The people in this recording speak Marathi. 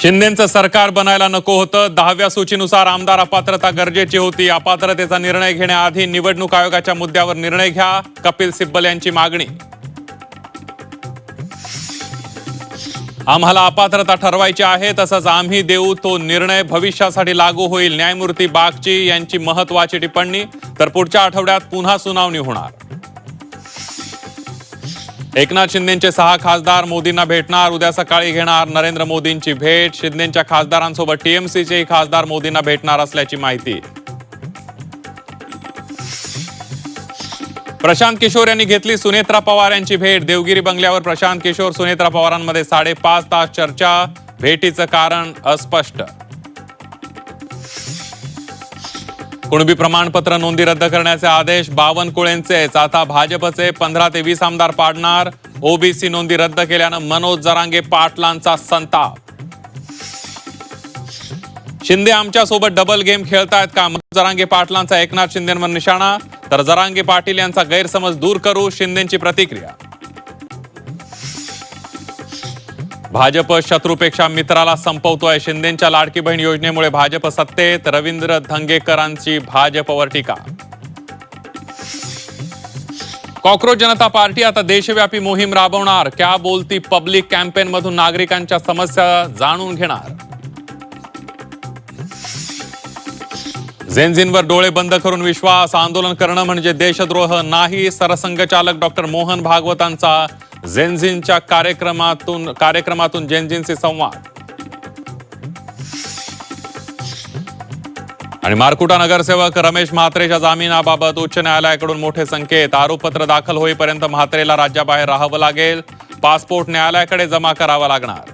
शिंदेंचं सरकार बनायला नको होतं. 10व्या सूचीनुसार आमदार अपात्रता गरजेची होती. अपात्रतेचा निर्णय घेण्याआधी निवडणूक आयोगाच्या मुद्द्यावर निर्णय घ्या, कपिल सिब्बल यांची मागणी. आम्हाला अपात्रता ठरवायची आहे, तसंच आम्ही देऊ तो निर्णय भविष्यासाठी लागू होईल. न्यायमूर्ती बागची यांची महत्वाची टिप्पणी. तर पुढच्या आठवड्यात पुन्हा सुनावणी होणार. एकनाथ शिंदेंचे 6 खासदार मोदींना भेटणार. उद्या सकाळी घेणार नरेंद्र मोदींची भेट. शिंदेंच्या खासदारांसोबत टीएमसीचे खासदार मोदींना भेटणार असल्याची माहिती. प्रशांत किशोर यांनी घेतली सुनेत्रा पवार यांची भेट. देवगिरी बंगल्यावर प्रशांत किशोर सुनेत्रा पवारांमध्ये 5.5 तास चर्चा. भेटीचं कारण अस्पष्ट. कुणबी प्रमाणपत्र नोंदी रद्द करण्याचे आदेश बावनकुळेंचेच. आता भाजपचे 15 ते 20 आमदार पाडणार. ओबीसी नोंदी रद्द केल्यानं मनोज जरांगे पाटलांचा संताप. शिंदे आमच्या सोबत डबल गेम खेळतायत का? मनोज जरांगे पाटलांचा एकनाथ शिंदेंवर निशाणा. तर जरांगे पाटील यांचा गैरसमज दूर करू, शिंदेंची प्रतिक्रिया. भाजप शत्रूपेक्षा मित्राला संपवतोय. शिंदेंच्या लाडकी बहीण योजनेमुळे भाजप सत्तेत. रवींद्र धंगेकरांची भाजपवर टीका. कॉकरोच जनता पार्टी आता देशव्यापी मोहीम राबवणार. क्या बोलती पब्लिक कॅम्पेन मधून नागरिकांच्या समस्या जाणून घेणार. जेनझींवर डोळे बंद करून विश्वास. आंदोलन करणं म्हणजे देशद्रोह नाही. सरसंघचालक डॉक्टर मोहन भागवतांचा जेनझींच्या कार्यक्रमातून जेनझींशी संवाद. आणि मारकुटा नगरसेवक रमेश म्हात्रेच्या जामिनाबाबत उच्च न्यायालयाकडून मोठे संकेत. आरोपपत्र दाखल होईपर्यंत म्हात्रेला राज्याबाहेर राहावं लागेल. पासपोर्ट न्यायालयाकडे जमा करावा लागणार.